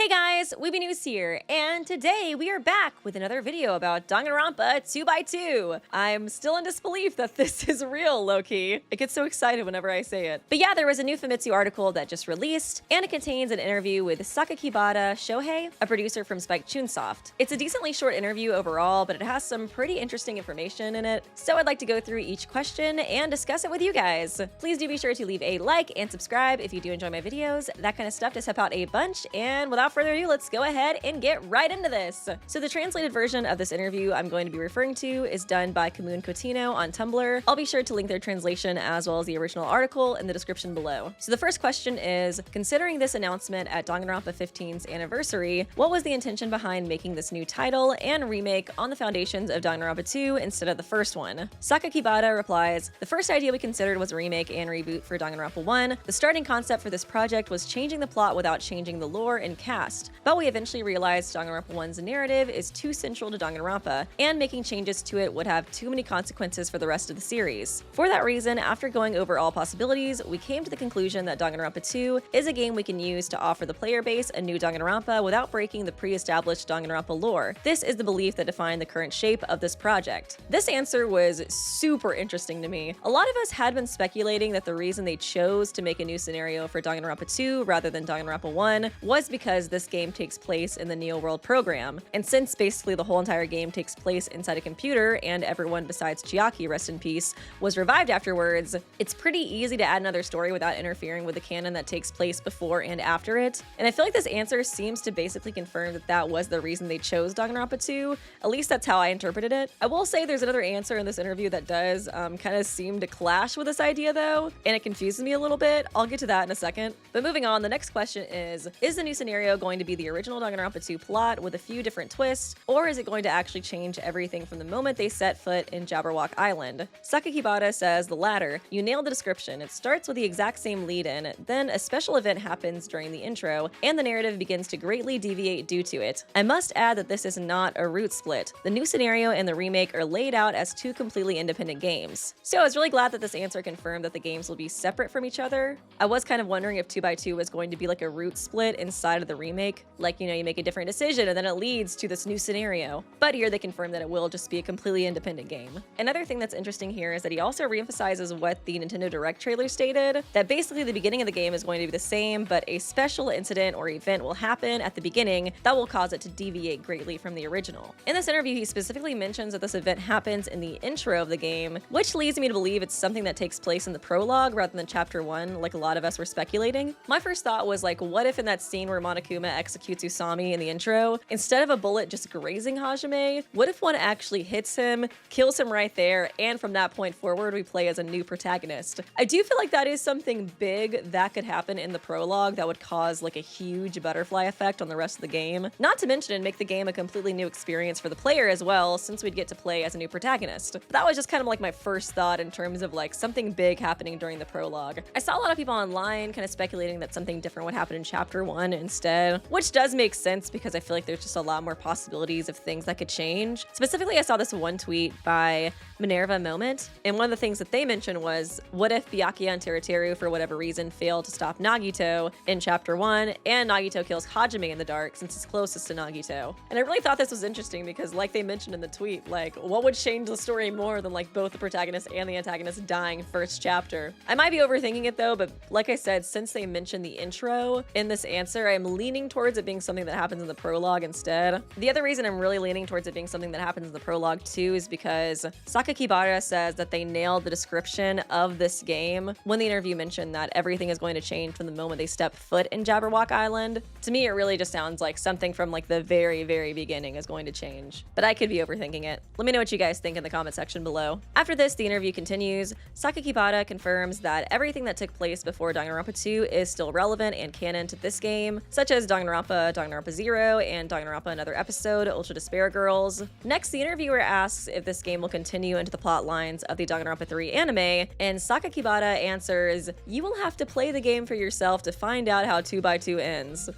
Hey guys, Weeby Newz here, and today we are back with another video about Danganronpa 2x2. I'm still in disbelief that this is real, low-key. I get so excited whenever I say it. But yeah, there was a new FAMITSU article that just released, and it contains an interview with Sakakibara Shohei, a producer from Spike Chunsoft. It's a decently short interview overall, but it has some pretty interesting information in it, so I'd like to go through each question and discuss it with you guys. Please do be sure to leave a like and subscribe if you do enjoy my videos. That kind of stuff does help out a bunch, and without further ado, let's go ahead and get right into this. So the translated version of this interview I'm going to be referring to is done by Kamoon Cotino on Tumblr. I'll be sure to link their translation as well as the original article in the description below. So the first question is, considering this announcement at Danganronpa 15's anniversary, what was the intention behind making this new title and remake on the foundations of Danganronpa 2 instead of the first one? Sakakibara replies, the first idea we considered was a remake and reboot for Danganronpa 1. The starting concept for this project was changing the plot without changing the lore and cast. But we eventually realized Danganronpa 1's narrative is too central to Danganronpa, and making changes to it would have too many consequences for the rest of the series. For that reason, after going over all possibilities, we came to the conclusion that Danganronpa 2 is a game we can use to offer the player base a new Danganronpa without breaking the pre-established Danganronpa lore. This is the belief that defined the current shape of this project. This answer was super interesting to me. A lot of us had been speculating that the reason they chose to make a new scenario for Danganronpa 2 rather than Danganronpa 1 was because this game takes place in the Neo World program. And since basically the whole entire game takes place inside a computer and everyone besides Chiaki, rest in peace, was revived afterwards, it's pretty easy to add another story without interfering with the canon that takes place before and after it. And I feel like this answer seems to basically confirm that that was the reason they chose Danganronpa 2. At least that's how I interpreted it. I will say there's another answer in this interview that does kind of seem to clash with this idea though, and it confuses me a little bit. I'll get to that in a second. But moving on, the next question is the new scenario going to be the original Danganronpa 2 plot with a few different twists, or is it going to actually change everything from the moment they set foot in Jabberwock Island? Sakakibara says the latter. You nailed the description. It starts with the exact same lead-in, then a special event happens during the intro, and the narrative begins to greatly deviate due to it. I must add that this is not a root split. The new scenario and the remake are laid out as two completely independent games. So I was really glad that this answer confirmed that the games will be separate from each other. I was kind of wondering if 2x2 was going to be like a root split inside of the remake. Like, you know, you make a different decision and then it leads to this new scenario. But here they confirm that it will just be a completely independent game. Another thing that's interesting here is that he also reemphasizes what the Nintendo Direct trailer stated, that basically the beginning of the game is going to be the same, but a special incident or event will happen at the beginning that will cause it to deviate greatly from the original. In this interview, he specifically mentions that this event happens in the intro of the game, which leads me to believe it's something that takes place in the prologue rather than chapter 1, like a lot of us were speculating. My first thought was like, what if in that scene where Monokuma executes Usami in the intro, instead of a bullet just grazing Hajime, what if one actually hits him, kills him right there, and from that point forward we play as a new protagonist? I do feel like that is something big that could happen in the prologue that would cause like a huge butterfly effect on the rest of the game. Not to mention make the game a completely new experience for the player as well, since we'd get to play as a new protagonist. That was just kind of like my first thought in terms of like something big happening during the prologue. I saw a lot of people online kind of speculating that something different would happen in chapter 1 instead, which does make sense because I feel like there's just a lot more possibilities of things that could change. Specifically, I saw this one tweet by Minerva Moment, and one of the things that they mentioned was, what if Byakuya and Teruteru, for whatever reason, failed to stop Nagito in chapter 1, and Nagito kills Hajime in the dark since he's closest to Nagito? And I really thought this was interesting because, like they mentioned in the tweet, like, what would change the story more than like both the protagonist and the antagonist dying first chapter? I might be overthinking it though, but like I said, since they mentioned the intro in this answer, I'm leaning towards it being something that happens in the prologue instead. The other reason I'm really leaning towards it being something that happens in the prologue too is because Sakakibara says that they nailed the description of this game when the interview mentioned that everything is going to change from the moment they step foot in Jabberwock Island. To me, it really just sounds like something from like the very, very beginning is going to change, but I could be overthinking it. Let me know what you guys think in the comment section below. After this, the interview continues. Sakakibara confirms that everything that took place before Danganronpa 2 is still relevant and canon to this game, such as Danganronpa, Danganronpa 0, and Danganronpa Another Episode, Ultra Despair Girls. Next, the interviewer asks if this game will continue into the plot lines of the Danganronpa 3 anime, and Sakakibara answers, "You will have to play the game for yourself to find out how 2x2 ends."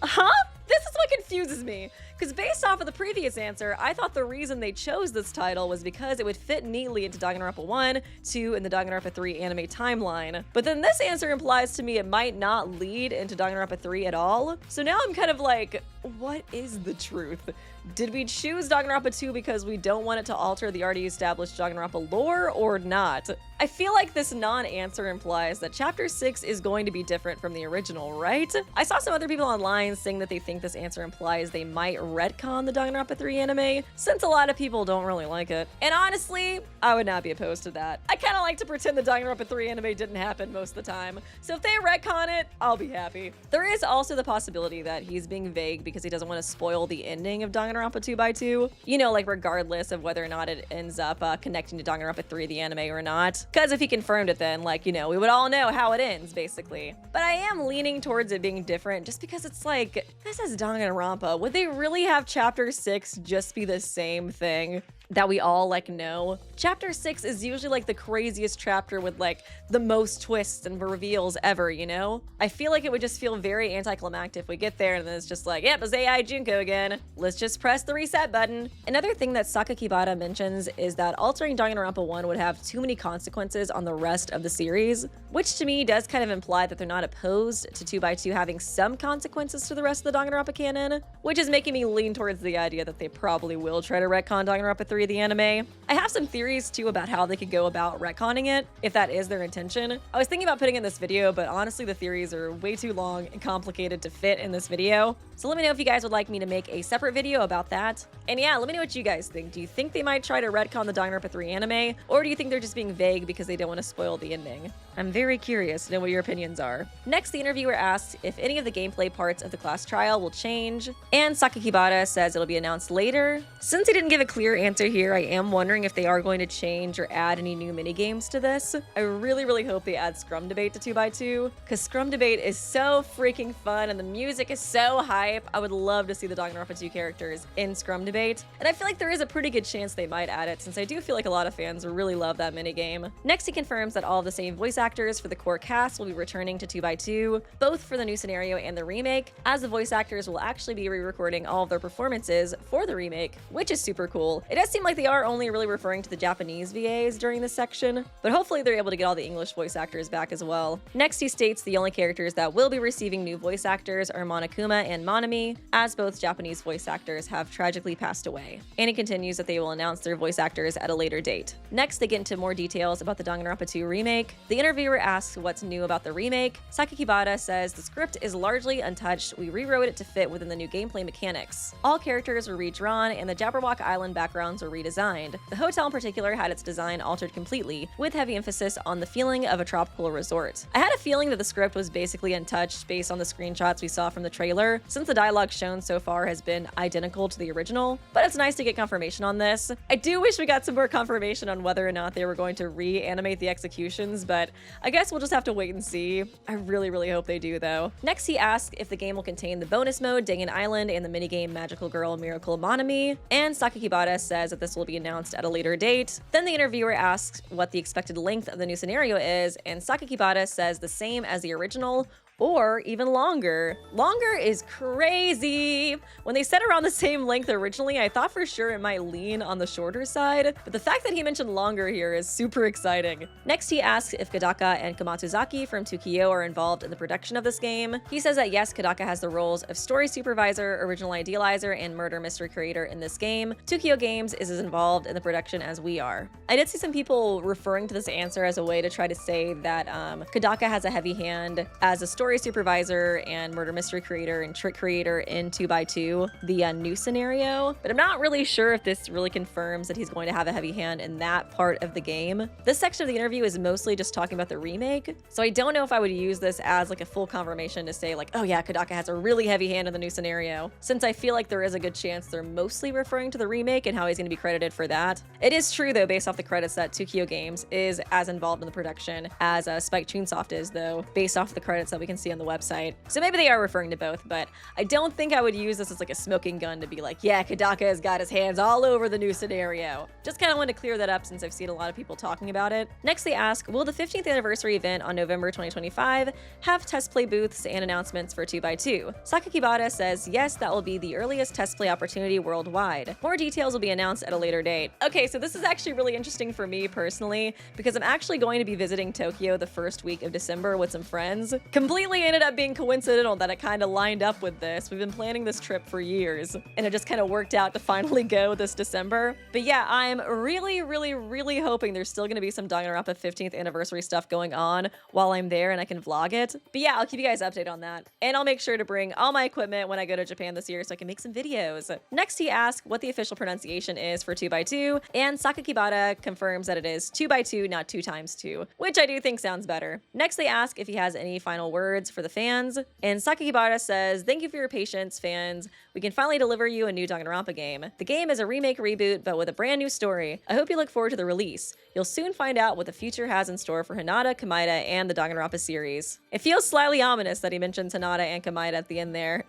Huh? This is like confuses me, because based off of the previous answer, I thought the reason they chose this title was because it would fit neatly into Danganronpa 1, 2, and the Danganronpa 3 anime timeline. But then this answer implies to me it might not lead into Danganronpa 3 at all. So now I'm kind of like, what is the truth? Did we choose Danganronpa 2 because we don't want it to alter the already established Danganronpa lore or not? I feel like this non-answer implies that Chapter 6 is going to be different from the original, right? I saw some other people online saying that they think this answer implies they might retcon the Danganronpa 3 anime, since a lot of people don't really like it. And honestly, I would not be opposed to that. I kind of like to pretend the Danganronpa 3 anime didn't happen most of the time, so if they retcon it, I'll be happy. There is also the possibility that he's being vague because he doesn't want to spoil the ending of Danganronpa 2x2. You know, like regardless of whether or not it ends up connecting to Danganronpa 3 the anime or not. Because if he confirmed it then, like, you know, we would all know how it ends, basically. But I am leaning towards it being different just because it's like, this is Danganronpa. Would they really have Chapter 6 just be the same thing that we all like know? Chapter 6 is usually like the craziest chapter with like the most twists and reveals ever, you know? I feel like it would just feel very anticlimactic if we get there and then it's just like, yep, it's AI Junko again. Let's just press the reset button. Another thing that Sakakibara mentions is that altering Danganronpa 1 would have too many consequences on the rest of the series, which to me does kind of imply that they're not opposed to 2x2 having some consequences to the rest of the Danganronpa canon, which is making me lean towards the idea that they probably will try to retcon Danganronpa 3 the anime. I have some theories too about how they could go about retconning it, if that is their intention. I was thinking about putting in this video, but honestly the theories are way too long and complicated to fit in this video. So let me know if you guys would like me to make a separate video about that. And yeah, let me know what you guys think. Do you think they might try to retcon the Danganronpa 3 anime, or do you think they're just being vague because they don't want to spoil the ending? I'm very curious to know what your opinions are. Next, the interviewer asks if any of the gameplay parts of the class trial will change, and Sakakibara says it'll be announced later. Since he didn't give a clear answer here, I am wondering if they are going to change or add any new minigames to this. I really hope they add Scrum Debate to 2x2, because Scrum Debate is so freaking fun and the music is so hype. I would love to see the Danganronpa 2 characters in Scrum Debate, and I feel like there is a pretty good chance they might add it, since I do feel like a lot of fans really love that minigame. Next, he confirms that all of the same voice actors for the core cast will be returning to 2x2, both for the new scenario and the remake, as the voice actors will actually be re-recording all of their performances for the remake, which is super cool. It does seem like they are only really referring to the Japanese VAs during this section, but hopefully they're able to get all the English voice actors back as well. Next, he states the only characters that will be receiving new voice actors are Monokuma and Monami, as both Japanese voice actors have tragically passed away. And he continues that they will announce their voice actors at a later date. Next, they get into more details about the Danganronpa 2 remake. The interviewer asks what's new about the remake. Sakakibara says the script is largely untouched. We rewrote it to fit within the new gameplay mechanics. All characters were redrawn and the Jabberwock Island backgrounds were redesigned. The hotel in particular had its design altered completely, with heavy emphasis on the feeling of a tropical resort. I had a feeling that the script was basically untouched based on the screenshots we saw from the trailer, since the dialogue shown so far has been identical to the original, but it's nice to get confirmation on this. I do wish we got some more confirmation on whether or not they were going to reanimate the executions, but I guess we'll just have to wait and see. I really hope they do though. Next, he asks if the game will contain the bonus mode Dangan Island and the minigame Magical Girl Miracle Monami, and Sakakibara says that this will be announced at a later date. Then the interviewer asks what the expected length of the new scenario is, and Sakakibara says the same as the original, or even longer. Longer is crazy. When they said around the same length originally, I thought for sure it might lean on the shorter side, but the fact that he mentioned longer here is super exciting. Next, he asks if Kodaka and Kamatsuzaki from 2Kyo are involved in the production of this game. He says that yes, Kodaka has the roles of story supervisor, original idealizer, and murder mystery creator in this game. 2Kyo Games is as involved in the production as we are. I did see some people referring to this answer as a way to try to say that Kodaka has a heavy hand as a story supervisor and murder mystery creator and trick creator in 2x2, the new scenario, but I'm not really sure if this really confirms that he's going to have a heavy hand in that part of the game. This section of the interview is mostly just talking about the remake, so I don't know if I would use this as like a full confirmation to say like, oh yeah, Kodaka has a really heavy hand in the new scenario, since I feel like there is a good chance they're mostly referring to the remake and how he's going to be credited for that. It is true though, based off the credits, that 2Kyo Games is as involved in the production as Spike Chunsoft is though, based off the credits that we can see on the website. So maybe they are referring to both, but I don't think I would use this as like a smoking gun to be like, yeah, Kodaka has got his hands all over the new scenario. Just kind of want to clear that up since I've seen a lot of people talking about it. Next, they ask, will the 15th anniversary event on November 2025 have test play booths and announcements for 2x2? Sakakibata says, yes, that will be the earliest test play opportunity worldwide. More details will be announced at a later date. Okay, so this is actually really interesting for me personally, because I'm actually going to be visiting Tokyo the first week of December with some friends. Completely ended up being coincidental that it kind of lined up with this. We've been planning this trip for years, and it just kind of worked out to finally go this December. But yeah, I'm really hoping there's still gonna be some Danganronpa 15th anniversary stuff going on while I'm there and I can vlog it. But yeah, I'll keep you guys updated on that. And I'll make sure to bring all my equipment when I go to Japan this year so I can make some videos. Next, he asks what the official pronunciation is for 2x2, and Sakakibata confirms that it is 2x2, not 2x2, which I do think sounds better. Next, they ask if he has any final words for the fans, and Sakakibata says, thank you for your patience, fans. We can finally deliver you a new Danganronpa game. The game is a remake reboot, but with a brand new story. I hope you look forward to the release. You'll soon find out what the future has in store for Hinata, Kamaida, and the Danganronpa series. It feels slightly ominous that he mentions Hinata and Kamaida at the end there.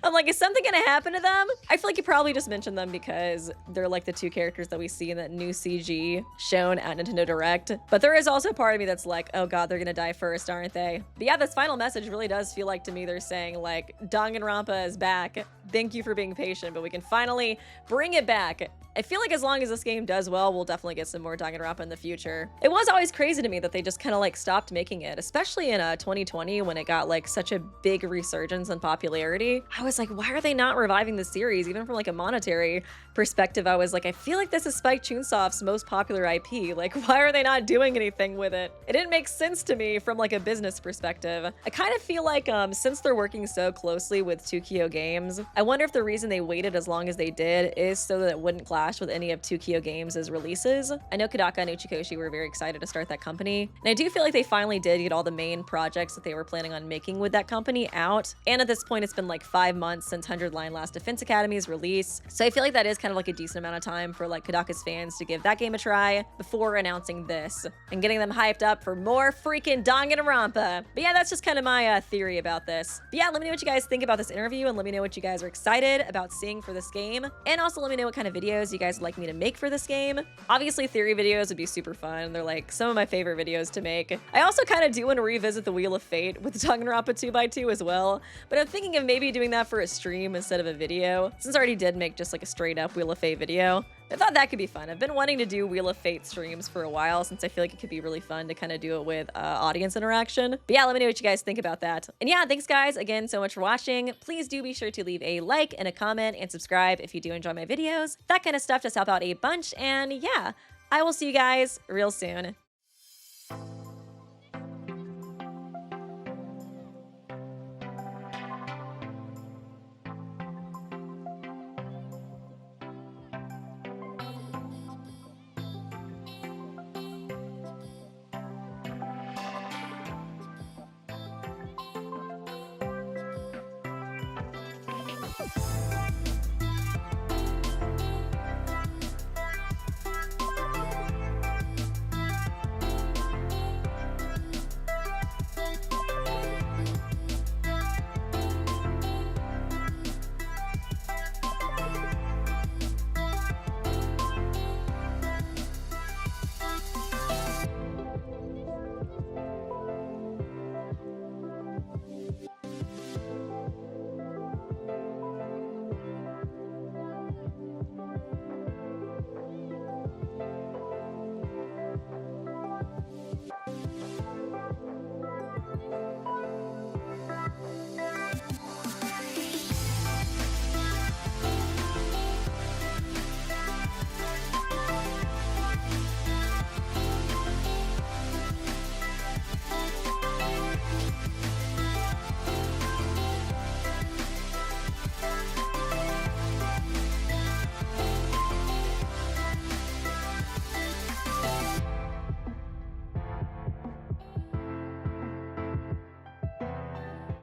I'm like, is something gonna happen to them? I feel like he probably just mentioned them because they're like the two characters that we see in that new CG shown at Nintendo Direct. But there is also a part of me that's like, oh god, they're gonna die first, aren't they? But yeah, this final message really does feel like to me they're saying like, Danganronpa is back. Thank you for being patient, but we can finally bring it back. I feel like as long as this game does well, we'll definitely get some more Danganronpa in the future. It was always crazy to me that they just kind of like stopped making it, especially in 2020 when it got like such a big resurgence in popularity. I was like, why are they not reviving the series? Even from like a monetary perspective, I was like, I feel like this is Spike Chunsoft's most popular IP. Like, why are they not doing anything with it? It didn't make sense to me from like a business perspective. I kind of feel like since they're working so closely with 2Kyo Games, I wonder if the reason they waited as long as they did is so that it wouldn't clash with any of 2Kyo Games' releases. I know Kodaka and Uchikoshi were very excited to start that company, and I do feel like they finally did get all the main projects that they were planning on making with that company out. And at this point, it's been like 5 months since 100 Line Last Defense Academy's release, so I feel like that is kind of like a decent amount of time for like Kodaka's fans to give that game a try before announcing this and getting them hyped up for more freaking Danganronpa. But yeah, that's just kind of my theory about this. But yeah, let me know what you guys think about this interview, and let me know what you guys are excited about seeing for this game, and also let me know what kind of videos you guys would like me to make for this game. Obviously, theory videos would be super fun. They're like some of my favorite videos to make. I also kind of do want to revisit the Wheel of Fate with Danganronpa 2x2 as well, but I'm thinking of maybe doing that for a stream instead of a video, since I already did make just like a straight up Wheel of Fate video. I thought that could be fun. I've been wanting to do Wheel of Fate streams for a while since I feel like it could be really fun to kind of do it with audience interaction. But yeah, let me know what you guys think about that. And yeah, thanks guys again so much for watching. Please do be sure to leave a like and a comment and subscribe if you do enjoy my videos. That kind of stuff just help out a bunch. And yeah, I will see you guys real soon.